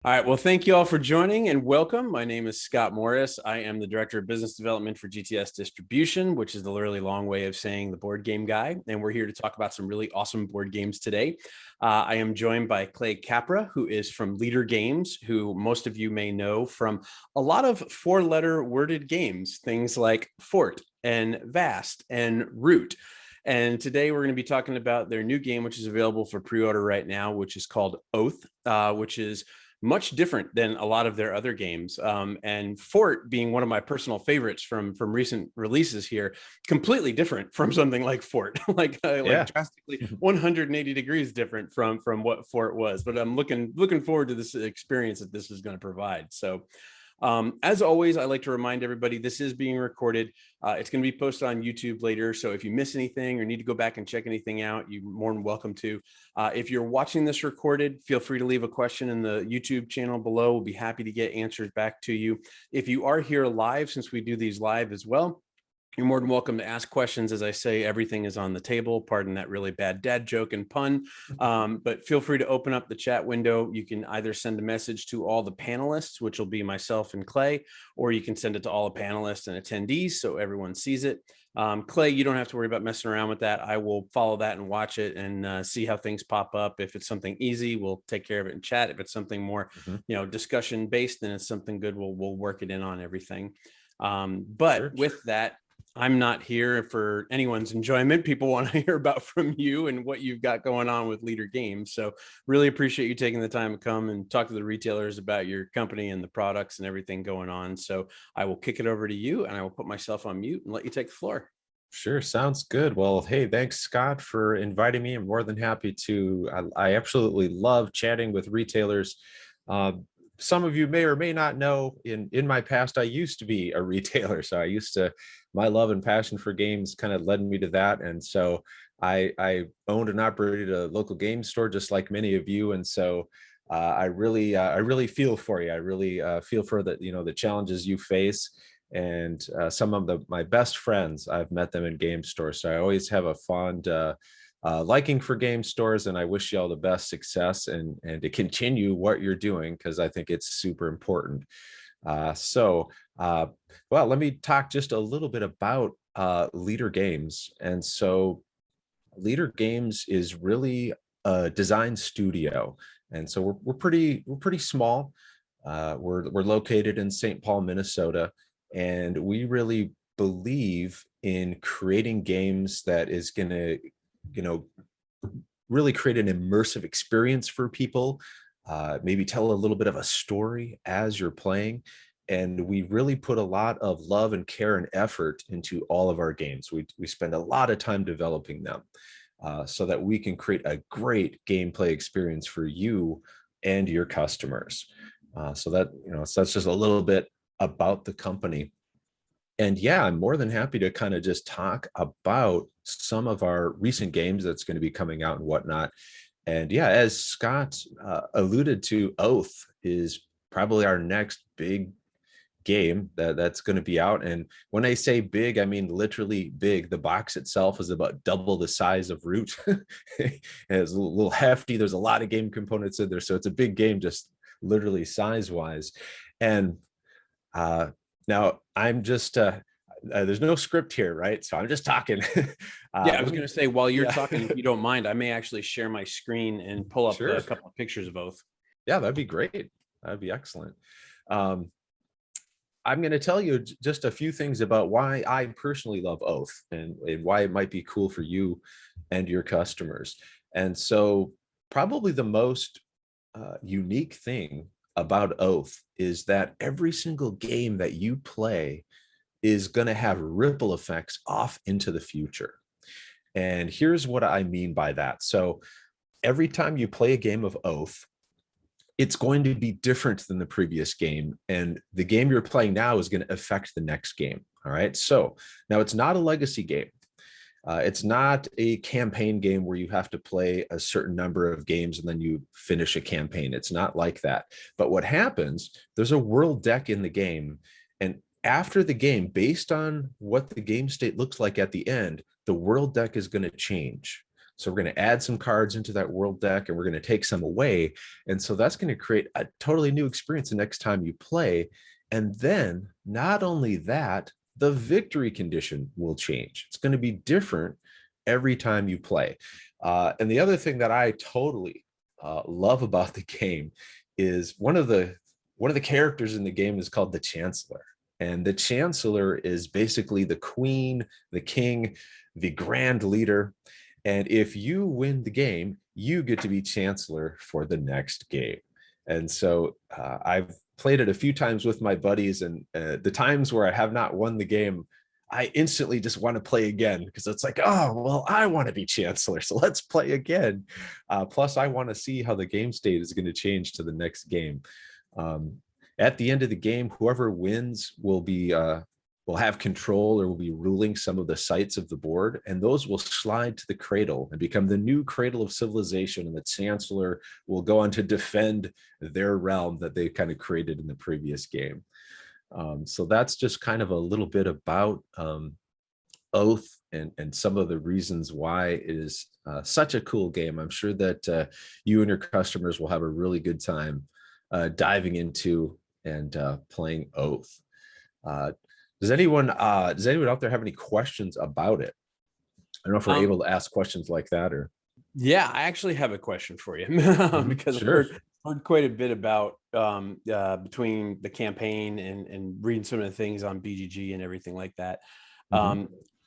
All right. Well, thank you all for joining and welcome. My name is Scott Morris. I am the Director of Business Development for GTS Distribution, which is the literally long way of saying the board game guy. And we're here to talk about some really awesome board games today. I am joined by Clay Capra, who is from Leader Games, who most of you may know from a lot of four-letter worded games, things like Fort and Vast and Root. And today we're going to be talking about their new game, which is available for pre-order right now, which is called Oath, which is much different than a lot of their other games. And Fort being one of my personal favorites from recent releases here, completely different from something like Fort, like drastically 180 degrees different from what Fort was. But I'm looking forward to this experience that this is going to provide. So as always, I like to remind everybody this is being recorded. It's going to be posted on YouTube later. So if you miss anything or need to go back and check anything out, you're more than welcome to. If you're watching this recorded, feel free to leave a question in the YouTube channel below. We'll be happy to get answers back to you. If you are here live, since we do these live as well, you're more than welcome to ask questions. As I say, everything is on the table. Pardon that really bad dad joke and pun. But feel free to open up the chat window. You can either send a message to all the panelists, which will be myself and Clay, or you can send it to all the panelists and attendees so everyone sees it. Clay, you don't have to worry about messing around with that. I will follow that and watch it and see how things pop up. If it's something easy, we'll take care of it in chat. If it's something more, discussion based, then it's something good. We'll work it in on everything. But with that, I'm not here for anyone's enjoyment. People want to hear about from you and what you've got going on with Leader Games. So really appreciate you taking the time to come and talk to the retailers about your company and the products and everything going on. So I will kick it over to you and I will put myself on mute and let you take the floor. Sure. Sounds good. Well, hey, thanks, Scott, for inviting me. I'm more than happy to. I absolutely love chatting with retailers. Some of you may or may not know, in my past, I used to be a retailer. So my love and passion for games kind of led me to that. And so I owned and operated a local game store, just like many of you. And so I really feel for you. I really feel for the challenges you face. And some of my best friends, I've met them in game stores. So I always have a fond liking for game stores, and I wish you all the best success and to continue what you're doing, because I think it's super important. Well, let me talk just a little bit about Leader Games. And so Leader Games is really a design studio. And so we're pretty small. We're located in St. Paul, Minnesota, and we really believe in creating games that is going to really create an immersive experience for people, maybe tell a little bit of a story as you're playing. And we really put a lot of love and care and effort into all of our games. We spend a lot of time developing them so that we can create a great gameplay experience for you and your customers. So that's just a little bit about the company. And yeah, I'm more than happy to kind of just talk about some of our recent games that's going to be coming out and whatnot. And yeah, as Scott alluded to, Oath is probably our next big game that's going to be out. And when I say big, I mean literally big. The box itself is about double the size of Root. It's a little hefty. There's a lot of game components in there. So it's a big game, just literally size-wise. And now I'm just, there's no script here, right? So I'm just talking. I was going to say, while you're talking, if you don't mind, I may actually share my screen and pull up a couple of pictures of Oath. Yeah, that'd be great. That'd be excellent. I'm going to tell you just a few things about why I personally love Oath and why it might be cool for you and your customers. And so probably the most unique thing about Oath is that every single game that you play is going to have ripple effects off into the future. And here's what I mean by that. So every time you play a game of Oath, it's going to be different than the previous game. And the game you're playing now is going to affect the next game. All right. So now it's not a legacy game. It's not a campaign game where you have to play a certain number of games and then you finish a campaign. It's not like that. But what happens, there's a world deck in the game. And after the game, based on what the game state looks like at the end, the world deck is going to change. So we're going to add some cards into that world deck, and we're going to take some away. And so that's going to create a totally new experience the next time you play. And then not only that, the victory condition will change. It's going to be different every time you play. And the other thing that I totally love about the game is one of the characters in the game is called the Chancellor. And the Chancellor is basically the queen, the king, the grand leader. And if you win the game, you get to be Chancellor for the next game. And so I've played it a few times with my buddies, and the times where I have not won the game, I instantly just want to play again, because it's like, oh, well, I want to be Chancellor, so let's play again. Plus, I want to see how the game state is going to change to the next game. At the end of the game, whoever wins will have control, or will be ruling some of the sites of the board, and those will slide to the cradle and become the new cradle of civilization. And the Chancellor will go on to defend their realm that they kind of created in the previous game. So that's just kind of a little bit about Oath and some of the reasons why it is such a cool game. I'm sure that you and your customers will have a really good time diving into and playing Oath. Does anyone out there have any questions about it? I don't know if we're able to ask questions like that, or. Yeah, I actually have a question for you because Sure. I've heard quite a bit about between the campaign and reading some of the things on BGG and everything like that.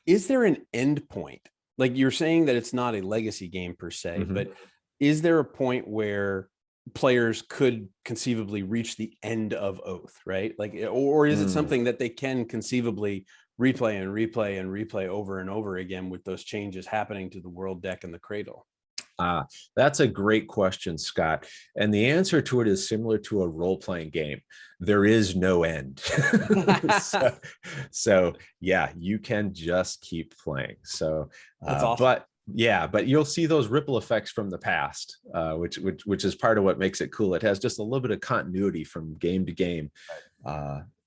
Is there an end point? Like, you're saying that it's not a legacy game per se, but is there a point where players could conceivably reach the end of Oath, right? Like, or is it something that they can conceivably replay and replay and replay over and over again with those changes happening to the world deck and the cradle? That's a great question, Scott. And the answer to it is similar to a role-playing game. There is no end. so yeah, you can just keep playing. So, that's awesome. but you'll see those ripple effects from the past, which is part of what makes it cool. It has just a little bit of continuity from game to game.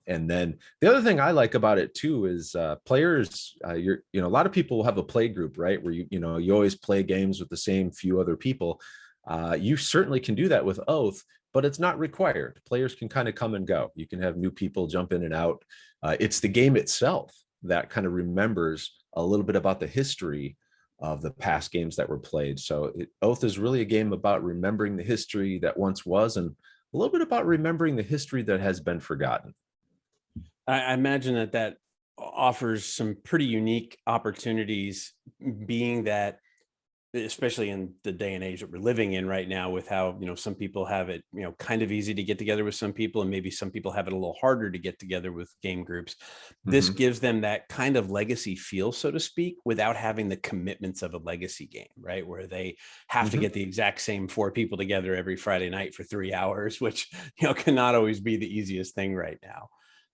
And then the other thing I like about it too is players. A lot of people will have a play group, right? Where you always play games with the same few other people. You certainly can do that with Oath, but it's not required. Players can kind of come and go. You can have new people jump in and out. It's the game itself that kind of remembers a little bit about the history of the past games that were played. So Oath is really a game about remembering the history that once was, and a little bit about remembering the history that has been forgotten. I imagine that offers some pretty unique opportunities, being that, especially in the day and age that we're living in right now, with how, some people have it, kind of easy to get together with some people, and maybe some people have it a little harder to get together with game groups. This gives them that kind of legacy feel, so to speak, without having the commitments of a legacy game, right? Where they have to get the exact same 4 people together every Friday night for 3 hours, which, cannot always be the easiest thing right now.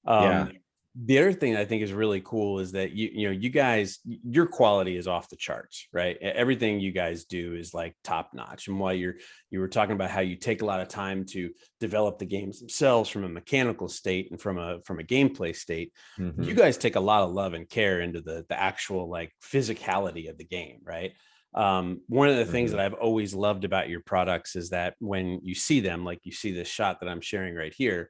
Yeah. The other thing I think is really cool is that you guys, your quality is off the charts, right? Everything you guys do is like top notch. And while you were talking about how you take a lot of time to develop the games themselves from a mechanical state and from a gameplay state, you guys take a lot of love and care into the actual like physicality of the game, right? One of the things that I've always loved about your products is that when you see them, like you see this shot that I'm sharing right here,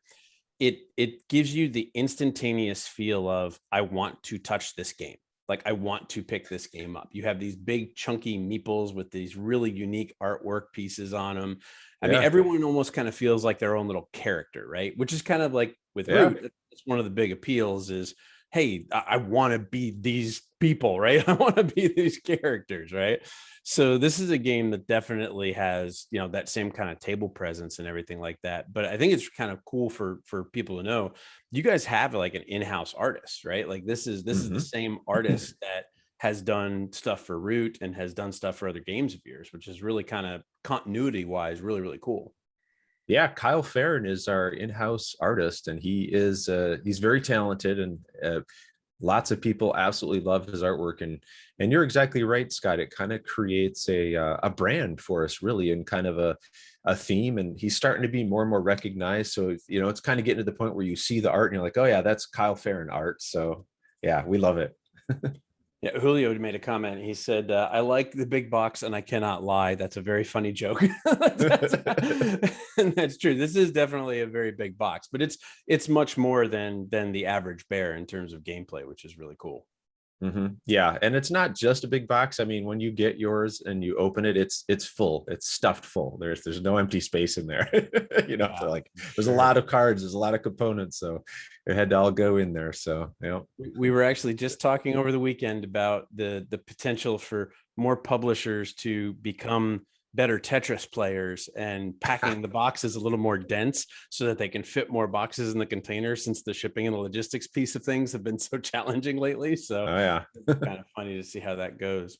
it gives you the instantaneous feel of, I want to touch this game. Like, I want to pick this game up. You have these big chunky meeples with these really unique artwork pieces on them. I mean, everyone almost kind of feels like their own little character, right? Which is kind of like with Root, it's one of the big appeals is, hey, I want to be these people, right? I want to be these characters, right? So this is a game that definitely has, that same kind of table presence and everything like that. But I think it's kind of cool for people to know you guys have like an in-house artist, right? Like this is the same artist that has done stuff for Root and has done stuff for other games of yours, which is really kind of continuity wise, really, really cool. Yeah, Kyle Farren is our in-house artist, and he's very talented, and lots of people absolutely love his artwork. And you're exactly right, Scott. It kind of creates a brand for us, really, and kind of a theme. And he's starting to be more and more recognized. So it's kind of getting to the point where you see the art and you're like, oh yeah, that's Kyle Farren art. So yeah, we love it. Yeah, Julio made a comment. He said, "I like the big box, and I cannot lie." That's a very funny joke. And that's true. This is definitely a very big box, but it's much more than the average bear in terms of gameplay, which is really cool. Yeah, and it's not just a big box. I mean, when you get yours and you open it, it's full. It's stuffed full. There's no empty space in there. Wow, Like there's a sure. lot of cards, there's a lot of components, so it had to all go in there. So We were actually just talking over the weekend about the potential for more publishers to become better Tetris players and packing the boxes a little more dense so that they can fit more boxes in the container, since the shipping and the logistics piece of things have been so challenging lately. So oh yeah. it's kind of funny to see how that goes.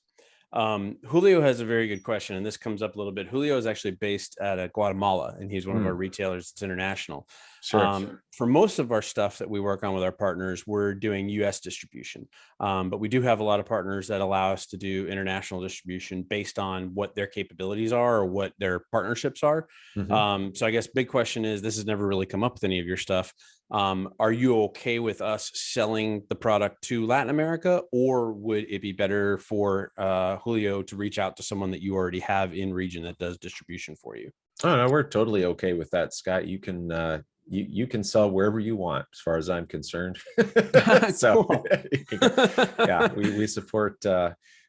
Julio has a very good question, and this comes up a little bit. Julio is actually based out of Guatemala, and he's one of our Mm, retailers that's international. sure. For most of our stuff that we work on with our partners, we're doing US distribution. But we do have a lot of partners that allow us to do international distribution based on what their capabilities are or what their partnerships are. Hmm. So I guess big question is, this has never really come up with any of your stuff. Are you okay with us selling the product to Latin America, or would it be better for Julio to reach out to someone that you already have in region that does distribution for you? Oh no, we're totally okay with that, Scott. You can you can sell wherever you want, as far as I'm concerned. So Cool. yeah, we support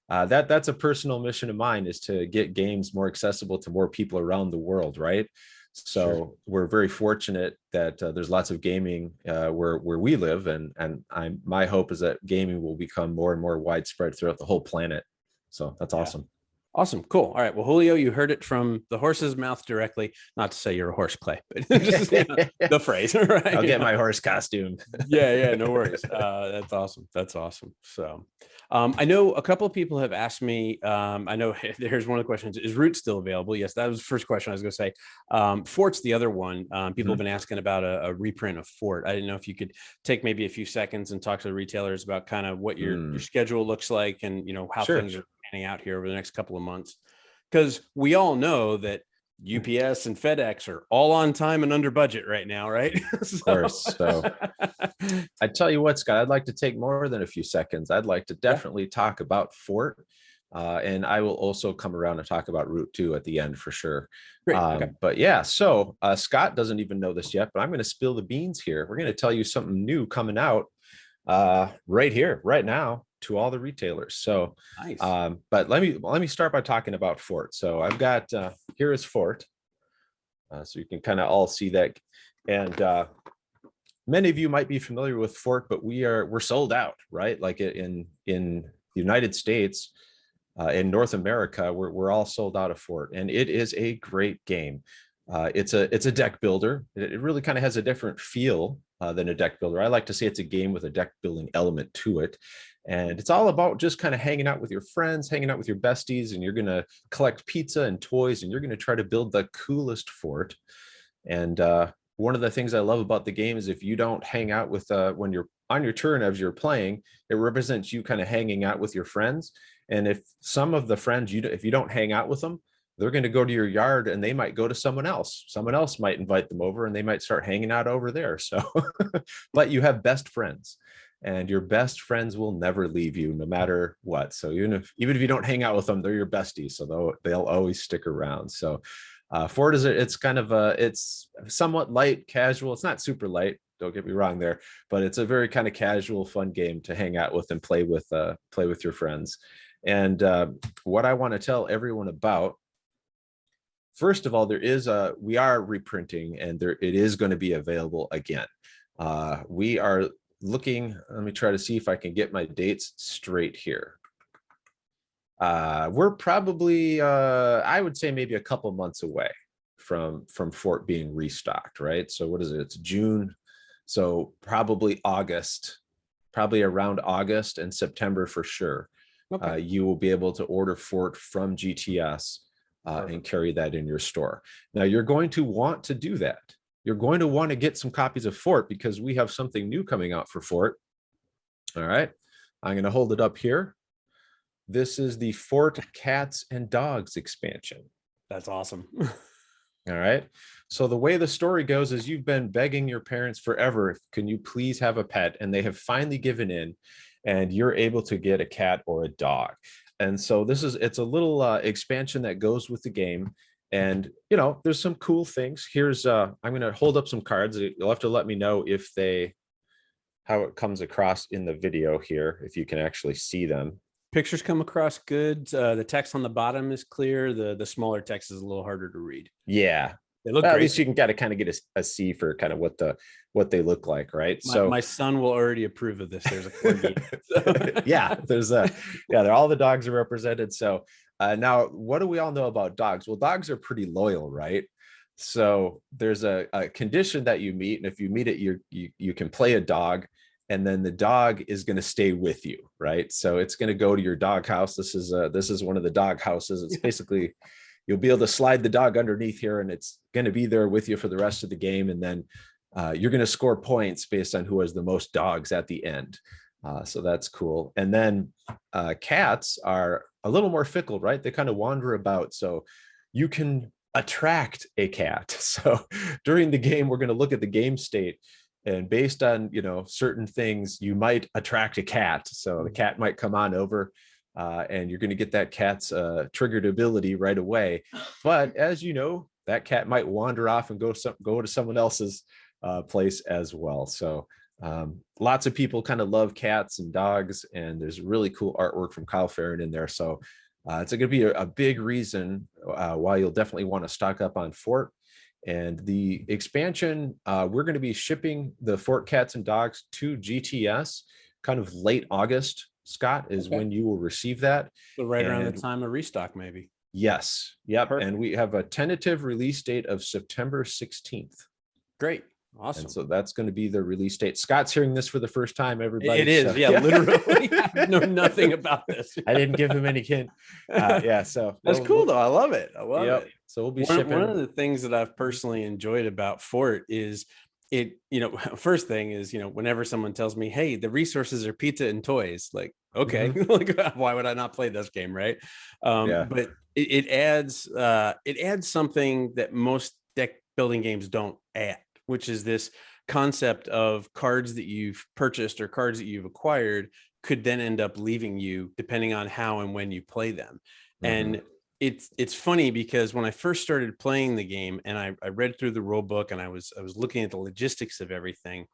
that's a personal mission of mine, is to get games more accessible to more people around the world, right? Sure. So we're very fortunate that there's lots of gaming where we live, and my hope is that gaming will become more and more widespread throughout the whole planet. So that's Yeah. awesome. Awesome. Cool. All right. Well, Julio, you heard it from the horse's mouth directly. Not to say you're a horse, Clay, but just the phrase, I'll right? get my horse costume. Yeah, yeah, no worries. That's awesome. That's awesome. So, I know a couple of people have asked me. I know here's one of the questions: is Root still available? Yes, that was the first question I was going to say. Fort's the other one. People have Mhm. been asking about a reprint of Fort. I didn't know if you could take maybe a few seconds and talk to the retailers about kind of what your Mm, schedule looks like, and how sure. things are panning out here over the next couple of months, because we all know that UPS and FedEx are all on time and under budget right now, right? Of So, course. So I tell you what, Scott, I'd like to take more than a few seconds. I'd like to yeah, definitely talk about Fort. And I will also come around and talk about Route 2 at the end for sure. great. Okay. But yeah, so Scott doesn't even know this yet, but I'm going to spill the beans here. We're going to tell you something new coming out right here, right now, to all the retailers. So, Nice. but let me start by talking about Fort. So I've got here is Fort, so you can kind of all see that, and many of you might be familiar with Fort, but we're sold out, right? Like in the United States, in North America, we're all sold out of Fort, and it is a great game. It's a deck builder. It really kind of has a different feel than a deck builder. I like to say it's a game with a deck building element to it, and it's all about just kind of hanging out with your friends, hanging out with your besties, and you're gonna collect pizza and toys, and you're gonna try to build the coolest fort. And one of the things I love about the game is if you don't hang out with when you're on your turn as you're playing, it represents you kind of hanging out with your friends. And if some of the friends if you don't hang out with them, they're going to go to your yard and they might go to someone else. Someone else might invite them over and they might start hanging out over there. So, but you have best friends, and your best friends will never leave you no matter what. So even if you don't hang out with them, they're your besties. So they'll always stick around. So Ford it's kind of it's somewhat light, casual. It's not super light. Don't get me wrong there, but it's a very kind of casual, fun game to hang out with and play with your friends. And what I want to tell everyone about, first of all, we are reprinting, and it is going to be available again. We are looking. Let me try to see if I can get my dates straight here. We're probably I would say maybe a couple months away from Fort being restocked, right? So what is it? It's June, so probably August, probably around August and September for sure. Okay. You will be able to order Fort from GTS and carry that in your store. Now you're going to want to do that. You're going to want to get some copies of Fort because we have something new coming out for Fort. All right, I'm going to hold it up here. This is the Fort Cats and Dogs expansion. That's awesome. All right. So the way the story goes is you've been begging your parents forever, can you please have a pet? And they have finally given in. and you're able to get a cat or a dog. And so it's a little expansion that goes with the game. And there's some cool things. Here's I'm going to hold up some cards. You'll have to let me know if how it comes across in the video here, if you can actually see them. Pictures come across good. The text on the bottom is clear. The smaller text is a little harder to read. Yeah. They look Well, great. at least you can kind of get a see for kind of what they look like, right? My son will already approve of this. There's a corgi. So. Yeah, they're all the dogs are represented. So now, what do we all know about dogs? Well, dogs are pretty loyal, right? So there's a condition that you meet, and if you meet it, you can play a dog, and then the dog is going to stay with you, right? So it's going to go to your dog house. This is one of the dog houses. It's basically you'll be able to slide the dog underneath here, and it's going to be there with you for the rest of the game. And then you're going to score points based on who has the most dogs at the end. So that's cool. And then cats are a little more fickle, right? They kind of wander about. So you can attract a cat. So during the game, we're going to look at the game state. And based on, certain things, you might attract a cat. So the cat might come on over. And you're going to get that cat's triggered ability right away. But as you know, that cat might wander off and go to someone else's place as well. So lots of people kind of love cats and dogs, and there's really cool artwork from Kyle Farren in there. So it's going to be a big reason why you'll definitely want to stock up on Fort. And the expansion, we're going to be shipping the Fort Cats and Dogs to GTS kind of late August. Scott, is when you will receive that. So around the time of restock, maybe. Yes. Yep. Perfect. And we have a tentative release date of September 16th. Great. Awesome. And so that's going to be the release date. Scott's hearing this for the first time, everybody. It is. So. Yeah, literally. I know nothing about this. I didn't give him any hint. Yeah. So that's cool though. I love it. I love it. So we'll be shipping. One of the things that I've personally enjoyed about Fort is first thing is, whenever someone tells me, hey, the resources are pizza and toys, like, okay, like, why would I not play this game? Right. But it adds something that most deck building games don't add, which is this concept of cards that you've purchased or cards that you've acquired could then end up leaving you depending on how and when you play them. And it's funny because when I first started playing the game and I read through the rule book and I was looking at the logistics of everything,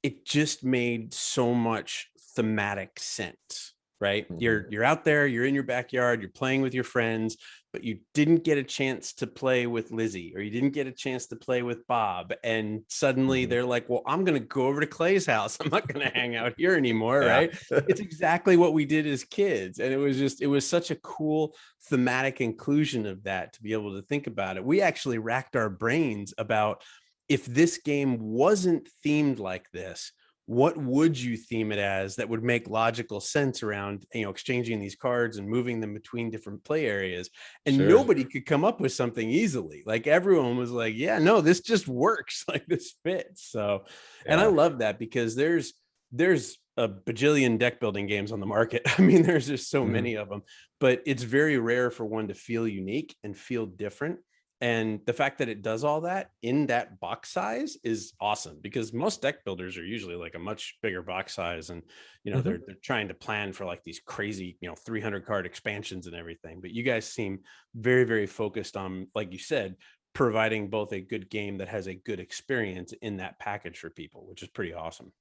it just made so much thematic sense, right? You're out there, you're in your backyard, you're playing with your friends, but you didn't get a chance to play with Lizzie, or you didn't get a chance to play with Bob. And suddenly they're like, well, I'm going to go over to Clay's house. I'm not going to hang out here anymore. Right. It's exactly what we did as kids. And it was such a cool thematic inclusion of that to be able to think about it. We actually racked our brains about, if this game wasn't themed like this, what would you theme it as that would make logical sense around, exchanging these cards and moving them between different play areas? And nobody could come up with something easily. Like, everyone was like, yeah, no, this just works. Like, this fits. So, and I love that because there's a bajillion deck building games on the market. I mean, there's just so many of them, but it's very rare for one to feel unique and feel different. And the fact that it does all that in that box size is awesome, because most deck builders are usually like a much bigger box size. And, they're trying to plan for like these crazy, 300 card expansions and everything. But you guys seem very, very focused on, like you said, providing both a good game that has a good experience in that package for people, which is pretty awesome.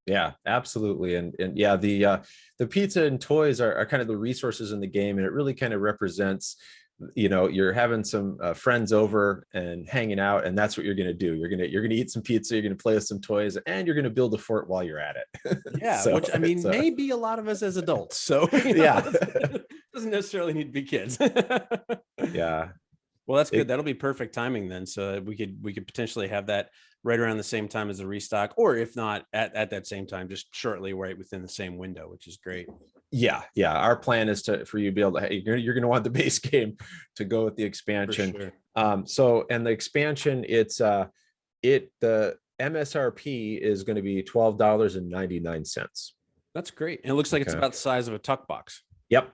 Yeah, absolutely. And yeah, the pizza and toys are kind of the resources in the game. And it really kind of represents, you're having some friends over and hanging out, and that's what you're going to do. You're going to eat some pizza, you're going to play with some toys, and you're going to build a fort while you're at it. Yeah. So, which, I mean, maybe a lot of us as adults. So doesn't necessarily need to be kids. Yeah. Well, that's good. That'll be perfect timing then. So we could potentially have that right around the same time as the restock, or if not at that same time, just shortly right within the same window, which is great. Yeah. Our plan is for you to be able to, hey, you're going to want the base game to go with the expansion. Sure. And the expansion, the MSRP is going to be $12.99. That's great. And it looks like it's about the size of a tuck box. Yep.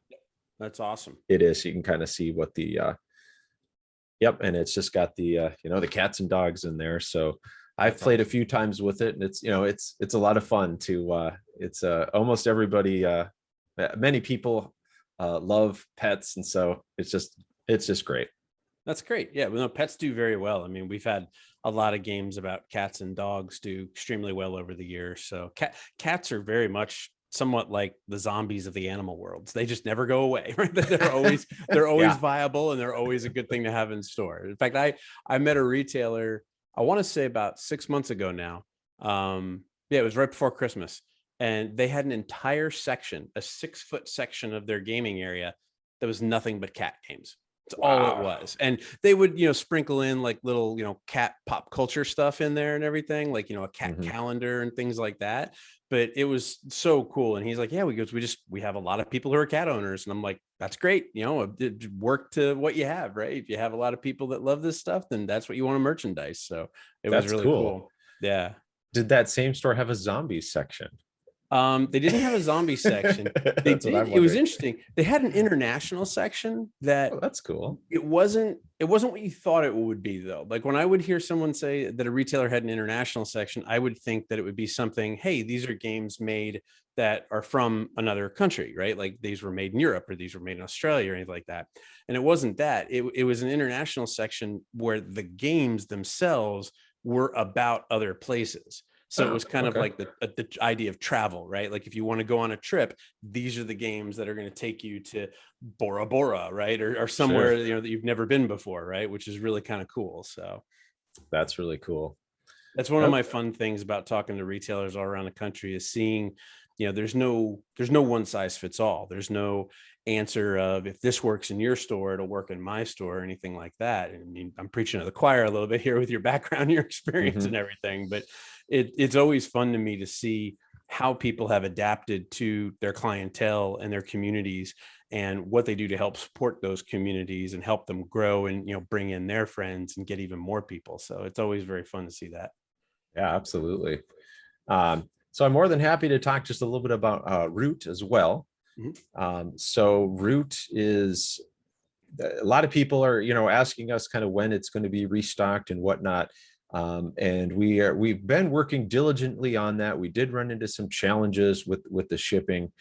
That's awesome. It is. You can kind of see what the, and it's just got the, the cats and dogs in there. So I've That's played a awesome. few times with it, and it's a lot of fun to it's almost everybody many people love pets, and so it's just great. That's great. Yeah, well, no, pets do very well. I mean, we've had a lot of games about cats and dogs do extremely well over the years. So cats are very much somewhat like the zombies of the animal worlds. They just never go away, right? They're always Yeah. viable and they're always a good thing to have in store. In fact, I met a retailer, I want to say about 6 months ago now. Yeah, it was right before Christmas. And they had an entire section, a 6 foot section of their gaming area that was nothing but cat games. It's all it Wow. was. And they would, sprinkle in like little, cat pop culture stuff in there and everything, like, a cat Hmm. calendar and things like that. But it was so cool. And he's like, yeah, we have a lot of people who are cat owners. And I'm like, that's great. Work to what you have, right? If you have a lot of people that love this stuff, then that's what you want to merchandise. So it was That's really cool. cool. Yeah. Did that same store have a zombies section? They didn't have a zombie section. They That's what did. I'm It was wondering. interesting. They had an international section that Oh, that's cool. it wasn't what you thought it would be though. Like when I would hear someone say that a retailer had an international section, I would think that it would be something, hey, these are games made that are from another country, right? Like these were made in Europe or these were made in Australia or anything like that. And it wasn't that. It was an international section where the games themselves were about other places. So it Oh, was kind of okay. like the idea of travel, right? Like if you want to go on a trip, these are the games that are going to take you to Bora Bora, right? Or Sure. somewhere, that you've never been before, right? Which is really kind of cool. So That's really cool. that's one of Okay. my fun things about talking to retailers all around the country is seeing, there's no one size fits all. There's no answer of if this works in your store, it'll work in my store or anything like that. And I mean, I'm preaching to the choir a little bit here with your background, your experience Hmm. and everything, but it's always fun to me to see how people have adapted to their clientele and their communities and what they do to help support those communities and help them grow and bring in their friends and get even more people. So it's always very fun to see that. Yeah, absolutely. So I'm more than happy to talk just a little bit about Root as well. Mhm. So Root is a lot of people are asking us kind of when it's going to be restocked and whatnot. And we've been working diligently on that. We did run into some challenges with the shipping,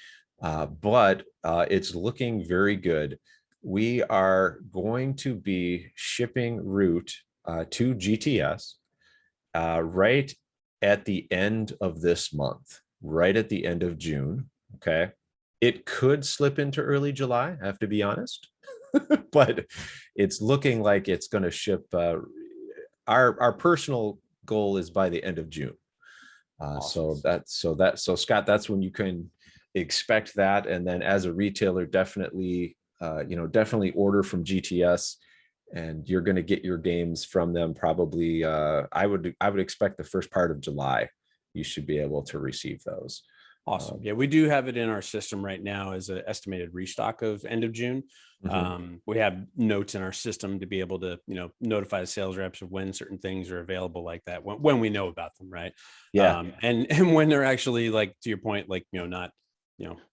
but it's looking very good. We are going to be shipping Root to GTS right at the end of this month, right at the end of June. Okay. It could slip into early July, I have to be honest, but it's looking like it's going to ship. Our personal goal is by the end of June. Awesome. So Scott, that's when you can expect that. And then as a retailer, definitely order from GTS, and you're going to get your games from them probably. I would expect the first part of July. You should be able to receive those. Awesome. Yeah, we do have it in our system right now as an estimated restock of end of June. Mhm. We have notes in our system to be able to, notify the sales reps of when certain things are available like that, when we know about them, right? Yeah. And when they're actually, like, to your point, like, not,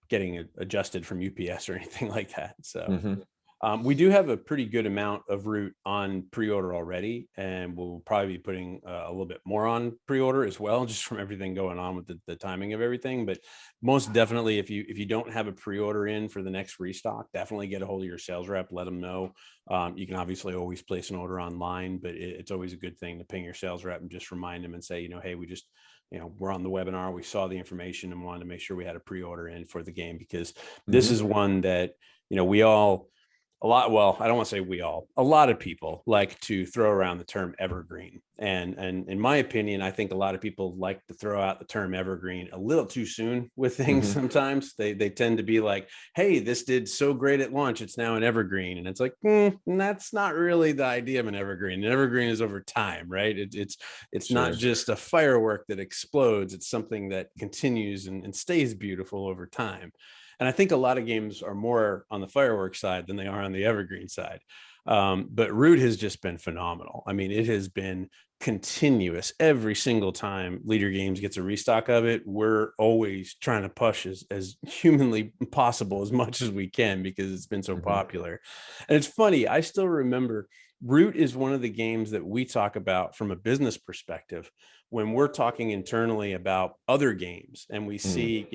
getting adjusted from UPS or anything like that. So Mhm. we do have a pretty good amount of Root on pre-order already, and we'll probably be putting a little bit more on pre-order as well, just from everything going on with the timing of everything. But most definitely, if you don't have a pre-order in for the next restock, definitely get a hold of your sales rep, let them know. You can obviously always place an order online, but it's always a good thing to ping your sales rep and just remind them and say, hey, we just we're on the webinar, we saw the information and wanted to make sure we had a pre-order in for the game, because this Mhm. is one that we all well, I don't want to say we all, a lot of people like to throw around the term evergreen. And in my opinion, I think a lot of people like to throw out the term evergreen a little too soon with things. Mhm. Sometimes they tend to be like, hey, this did so great at launch, it's now an evergreen. And it's like, that's not really the idea of an evergreen. An evergreen is over time, right? It's not Sure. just a firework that explodes. It's something that continues and stays beautiful over time. And I think a lot of games are more on the fireworks side than they are on the evergreen side. But Root has just been phenomenal. I mean, it has been continuous every single time Leader Games gets a restock of it. We're always trying to push as humanly possible as much as we can, because it's been so Mhm. popular. And it's funny, I still remember Root is one of the games that we talk about from a business perspective when we're talking internally about other games and we Mm. see,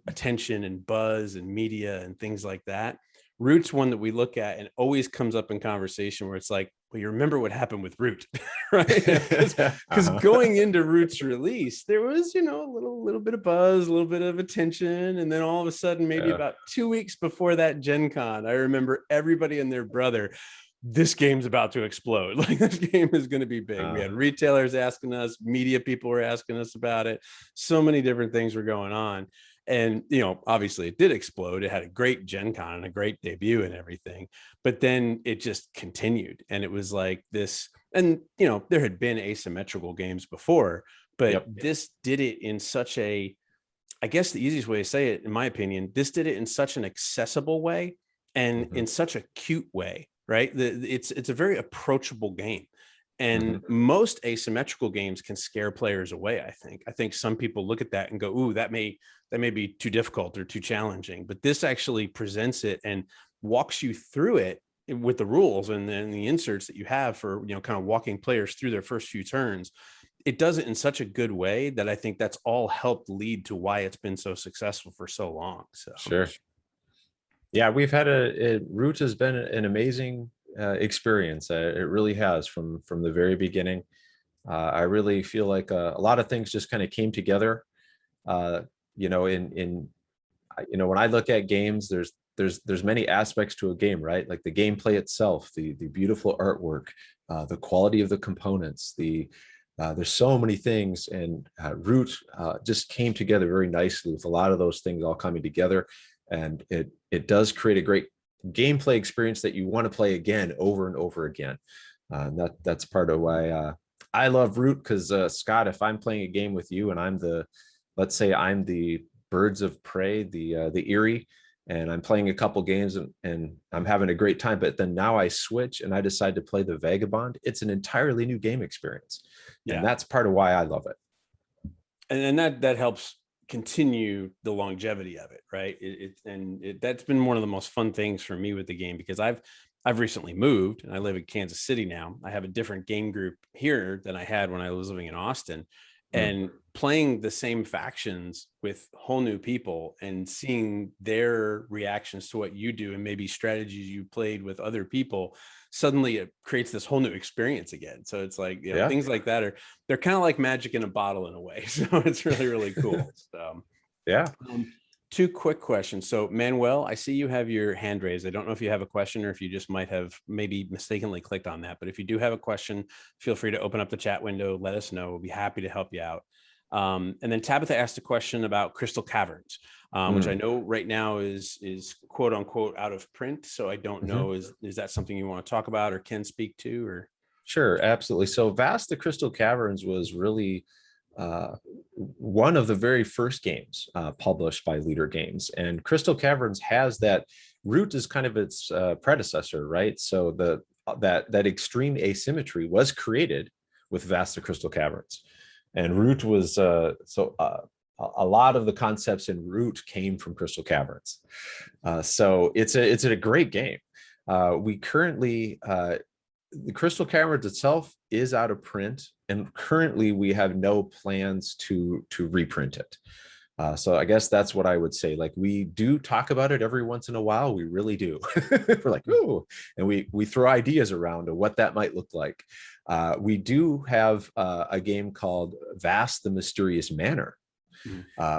attention and buzz and media and things like that. Root's one that we look at and always comes up in conversation where it's like, well, you remember what happened with Root, right? Because going into Root's release, there was, a little bit of buzz, a little bit of attention. And then all of a sudden, maybe about 2 weeks before that Gen Con, I remember everybody and their brother, this game's about to explode. Like, this game is going to be big. We had retailers asking us, media people were asking us about it. So many different things were going on. And, obviously it did explode. It had a great Gen Con and a great debut and everything, but then it just continued. And it was like this, and, there had been asymmetrical games before, but this did it in such a, I guess the easiest way to say it, in my opinion, this did it in such an accessible way and in such a cute way, right? It's a very approachable game. And most asymmetrical games can scare players away. I think some people look at that and go, ooh, that may be too difficult or too challenging. But this actually presents it and walks you through it with the rules and then the inserts that you have for, kind of walking players through their first few turns. It does it in such a good way that I think that's all helped lead to why it's been so successful for so long. So Sure. Yeah, we've had Root has been an amazing experience. It really has from the very beginning. I really feel like a lot of things just kind of came together. In when I look at games, there's many aspects to a game, right? Like the gameplay itself, the beautiful artwork, the quality of the components, there's so many things, and Root just came together very nicely with a lot of those things all coming together, and it does create a great gameplay experience that you want to play again over and over again. And that's part of why I love Root, because Scott, if I'm playing a game with you and let's say I'm the birds of prey, the Eerie, and I'm playing a couple games and I'm having a great time, but then now I switch and I decide to play the Vagabond, it's an entirely new game experience. And that's part of why I love it. And that helps continue the longevity of it, right? That's been one of the most fun things for me with the game, because I've recently moved and I live in Kansas City now. I have a different game group here than I had when I was living in Austin. And playing the same factions with whole new people and seeing their reactions to what you do and maybe strategies you played with other people, suddenly it creates this whole new experience again. So it's like, things like that they're kind of like magic in a bottle in a way. So it's really, really cool. So two quick questions. So Manuel, I see you have your hand raised. I don't know if you have a question or if you just might have maybe mistakenly clicked on that, but if you do have a question, feel free to open up the chat window. Let us know. We'll be happy to help you out. And then Tabitha asked a question about Crystal Caverns, which I know right now is quote unquote out of print. So I don't know, is that something you want to talk about or can speak to? Or Sure, absolutely. So Vast the Crystal Caverns was really one of the very first games published by Leader Games, and Crystal Caverns has that. Root is kind of its predecessor, right? So that extreme asymmetry was created with Vast the Crystal Caverns, and Root was a lot of the concepts in Root came from Crystal Caverns. So it's a great game. We currently the Crystal Caverns itself is out of print, and currently we have no plans to reprint it. So I guess that's what I would say. Like, we do talk about it every once in a while. We really do. We're like, ooh, and we throw ideas around of what that might look like. We do have a game called Vast the Mysterious Manor,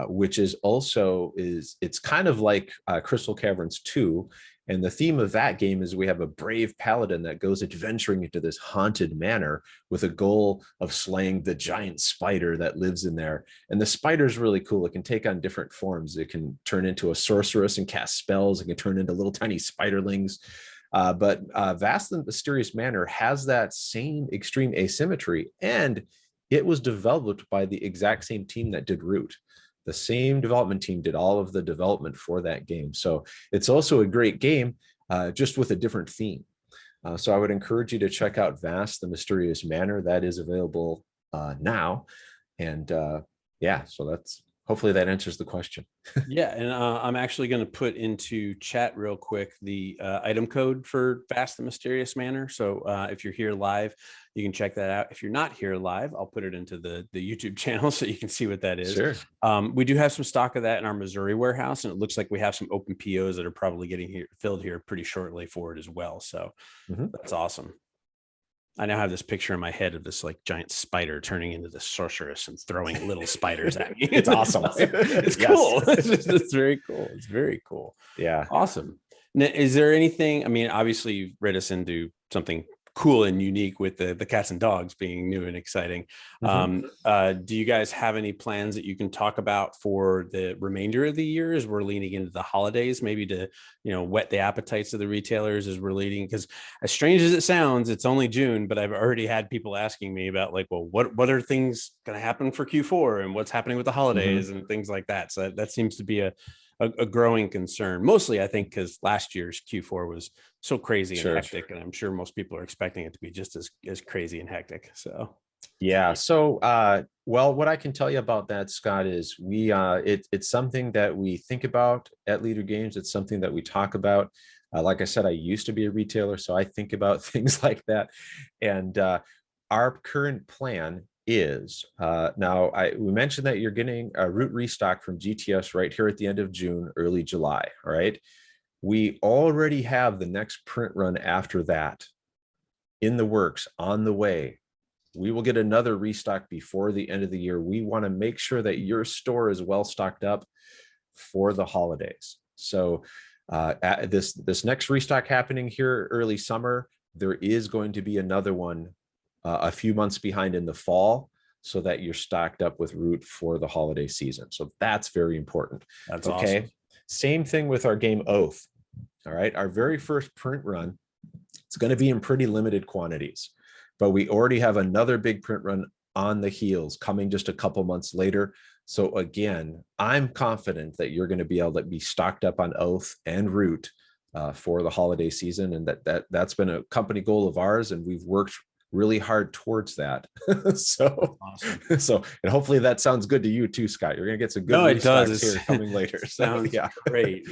which is also it's kind of like Crystal Caverns 2. And the theme of that game is we have a brave paladin that goes adventuring into this haunted manor with a goal of slaying the giant spider that lives in there. And the spider is really cool. It can take on different forms. It can turn into a sorceress and cast spells. It can turn into little tiny spiderlings. But Vast and Mysterious Manor has that same extreme asymmetry, and it was developed by the exact same team that did Root. The same development team did all of the development for that game. So it's also a great game, just with a different theme. So I would encourage you to check out Vast, the Mysterious Manor. That is available now. And so that's hopefully that answers the question. Yeah, and I'm actually going to put into chat real quick the item code for Vast and Mysterious Manor. So if you're here live, you can check that out. If you're not here live, I'll put it into the YouTube channel so you can see what that is. Sure. We do have some stock of that in our Missouri warehouse, and it looks like we have some open POs that are probably getting filled here pretty shortly for it as well. So that's awesome. I now have this picture in my head of this like giant spider turning into the sorceress and throwing little spiders at me. It's awesome. It's cool. It's very cool. It's very cool. Yeah. Awesome. Now, is there anything, I mean, obviously you've read us into something cool and unique with the cats and dogs being new and exciting. Do you guys have any plans that you can talk about for the remainder of the year as we're leaning into the holidays, maybe to, whet the appetites of the retailers as we're leading? Because as strange as it sounds, it's only June, but I've already had people asking me about like, well, what are things going to happen for Q4 and what's happening with the holidays and things like that. So that seems to be a growing concern, mostly I think because last year's Q4 was so crazy and hectic, and I'm sure most people are expecting it to be just as crazy and hectic. So yeah. So well, what I can tell you about that, Scott, is it's something that we think about at Leader Games. It's something that we talk about. Like I said, I used to be a retailer, so I think about things like that. And our current plan is now we mentioned that you're getting a root restock from GTS right here at the end of June, early July. All right. We already have the next print run after that in the works, on the way. We will get another restock before the end of the year. We want to make sure that your store is well stocked up for the holidays. So this next restock happening here early summer, there is going to be another one a few months behind in the fall, so that you're stocked up with root for the holiday season. So that's very important. That's okay. Awesome. Same thing with our game Oath. All right. Our very first print run, it's going to be in pretty limited quantities, but we already have another big print run on the heels coming just a couple months later. So again, I'm confident that you're going to be able to be stocked up on Oath and root for the holiday season. And that's been a company goal of ours, and we've worked really hard towards that. So and hopefully that sounds good to you too, Scott. You're gonna get some good it does. here coming later. Sounds great.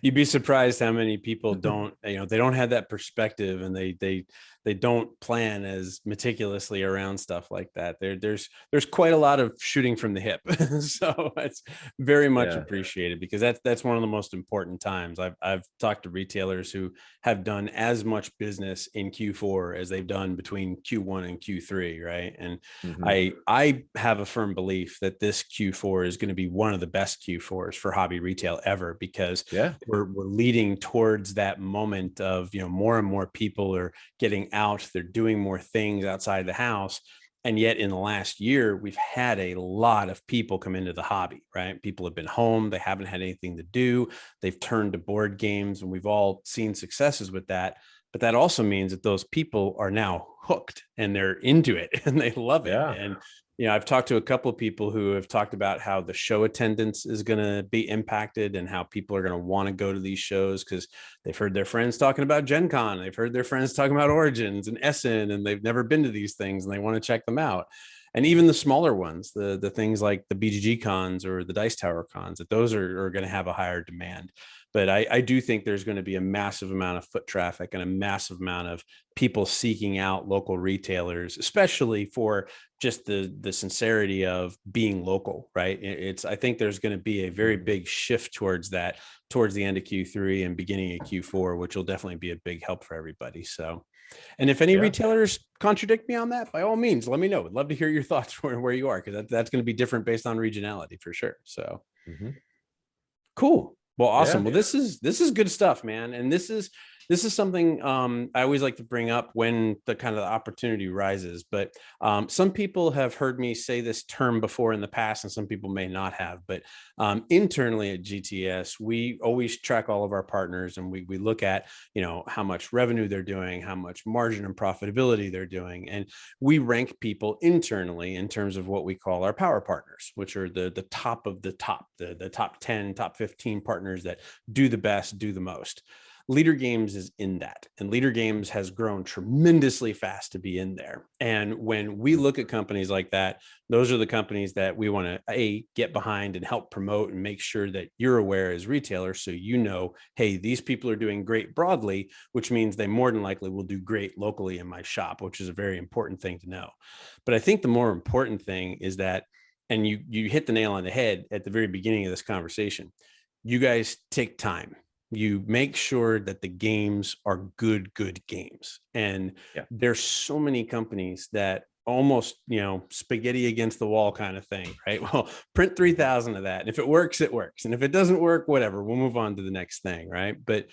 You'd be surprised how many people don't, they don't have that perspective, and they don't plan as meticulously around stuff like that. There's quite a lot of shooting from the hip. So it's very much appreciated, because that's one of the most important times. I've talked to retailers who have done as much business in Q4 as they've done between Q1 and Q3, right? And I have a firm belief that this Q4 is going to be one of the best Q4s for hobby retail ever, because we're leading towards that moment of, more and more people are getting out, they're doing more things outside the house. And yet in the last year, we've had a lot of people come into the hobby, right? People have been home, they haven't had anything to do, they've turned to board games, and we've all seen successes with that. But that also means that those people are now hooked and they're into it and they love it. And I've talked to a couple of people who have talked about how the show attendance is going to be impacted, and how people are going to want to go to these shows because they've heard their friends talking about Gen Con, they've heard their friends talking about Origins and Essen, and they've never been to these things and they want to check them out. And even the smaller ones, the things like the BGG cons or the Dice Tower cons, that those are going to have a higher demand. But I do think there's going to be a massive amount of foot traffic and a massive amount of people seeking out local retailers, especially for just the sincerity of being local, right? I think there's going to be a very big shift towards that, towards the end of Q3 and beginning of Q4, which will definitely be a big help for everybody. So, and if any retailers contradict me on that, by all means, let me know. I'd love to hear your thoughts where you are, because that's going to be different based on regionality for sure. So cool. Well, awesome. Well, this is good stuff, man. And this is something I always like to bring up when the kind of the opportunity rises. But some people have heard me say this term before in the past, and some people may not have. But internally at GTS, we always track all of our partners, and we look at, how much revenue they're doing, how much margin and profitability they're doing. And we rank people internally in terms of what we call our power partners, which are the top of the top, the top 10, top 15 partners that do the best, do the most. Leader Games is in that, and Leader Games has grown tremendously fast to be in there. And when we look at companies like that, those are the companies that we want to get behind and help promote and make sure that you're aware as retailers, so you know, hey, these people are doing great broadly, which means they more than likely will do great locally in my shop, which is a very important thing to know. But I think the more important thing is that, and you hit the nail on the head at the very beginning of this conversation, you guys take time. You make sure that the games are good games. And Yeah. there's so many companies that almost, spaghetti against the wall kind of thing, right? Well, print 3,000 of that. And if it works, it works. And if it doesn't work, whatever, we'll move on to the next thing, right? But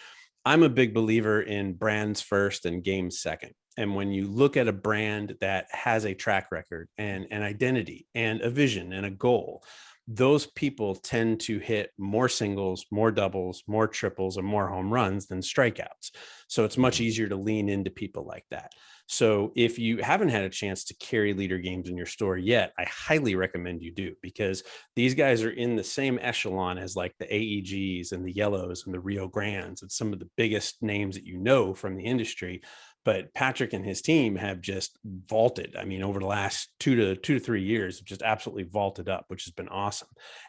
I'm a big believer in brands first and games second. And when you look at a brand that has a track record and an identity and a vision and a goal, those people tend to hit more singles, more doubles, more triples, and more home runs than strikeouts. So it's much easier to lean into people like that. So if you haven't had a chance to carry Leader Games in your store yet, I highly recommend you do, because these guys are in the same echelon as like the AEGs and the Yellows and the Rio Grandes and some of the biggest names that you know from the industry. But Patrick and his team have just vaulted. I mean, over the last 2 to 3 years, just absolutely vaulted up, which has been awesome.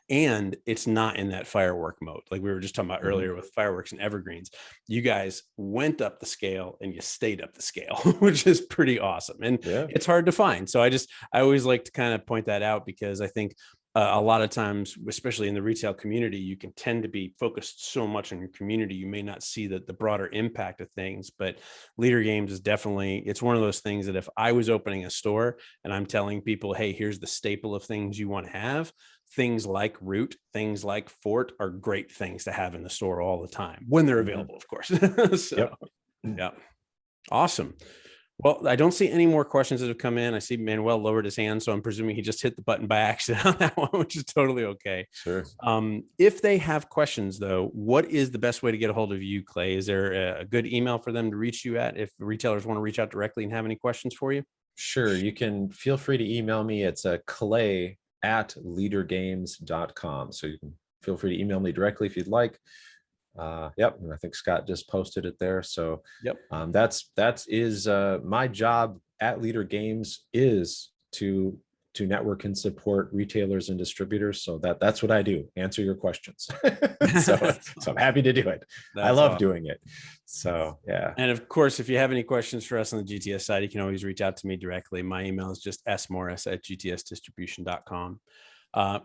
And it's not in that firework mode. Like we were just talking about earlier with fireworks and evergreens. You guys went up the scale and you stayed up the scale, which is pretty awesome. And it's hard to find. So I always like to kind of point that out, because I think a lot of times, especially in the retail community, you can tend to be focused so much on your community, you may not see the broader impact of things. But Leader Games is definitely, it's one of those things that if I was opening a store and I'm telling people, hey, here's the staple of things you want to have, things like Root, things like Fort are great things to have in the store all the time when they're available, of course. So, yeah, awesome. Well, I don't see any more questions that have come in. I see Manuel lowered his hand, so I'm presuming he just hit the button by accident on that one, which is totally okay. Sure. If they have questions, though, what is the best way to get a hold of you, Clay? Is there a good email for them to reach you at if retailers want to reach out directly and have any questions for you? Sure. You can feel free to email me. It's clay@leadergames.com. So you can feel free to email me directly if you'd like. Yep, and I think Scott just posted it there. So that is my job at Leader Games, is to network and support retailers and distributors. So that's what I do, answer your questions. so I'm happy to do it. I love doing it. So yeah. And of course, if you have any questions for us on the GTS side, you can always reach out to me directly. My email is just smorris@gtsdistribution.com.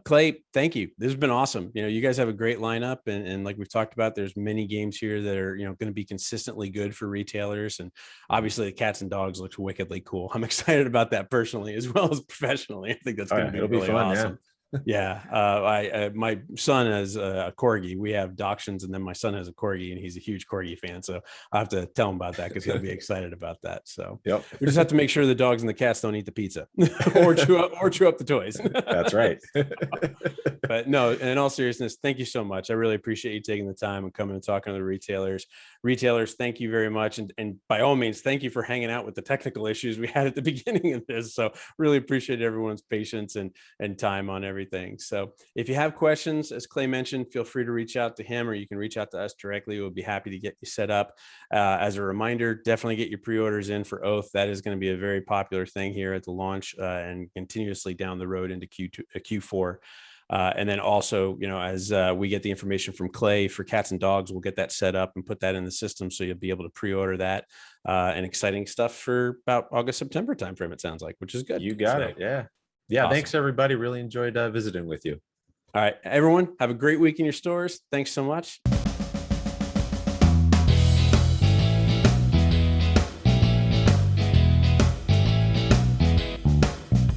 Clay, thank you. This has been awesome. You guys have a great lineup, and like we've talked about, there's many games here that are, going to be consistently good for retailers. And obviously the cats and dogs looks wickedly cool. I'm excited about that personally, as well as professionally. I think that's going to be really fun, awesome. Yeah. My son has a corgi. We have dachshunds, and then my son has a corgi, and he's a huge corgi fan. So I have to tell him about that, because he'll be excited about that. So we just have to make sure the dogs and the cats don't eat the pizza or chew up the toys. That's right. But no, in all seriousness, thank you so much. I really appreciate you taking the time and coming and talking to the retailers. Retailers, thank you very much. And by all means, thank you for hanging out with the technical issues we had at the beginning of this. So really appreciate everyone's patience and time on everything. So if you have questions, as Clay mentioned, feel free to reach out to him, or you can reach out to us directly. We'll be happy to get you set up. As a reminder, definitely get your pre-orders in for Oath. That is going to be a very popular thing here at the launch and continuously down the road into Q4. And then also, as we get the information from Clay for cats and dogs, we'll get that set up and put that in the system, so you'll be able to pre-order that. And exciting stuff for about August, September timeframe, it sounds like, which is good. You got it. Yeah. Awesome. Thanks, everybody. Really enjoyed visiting with you. All right, everyone, have a great week in your stores. Thanks so much.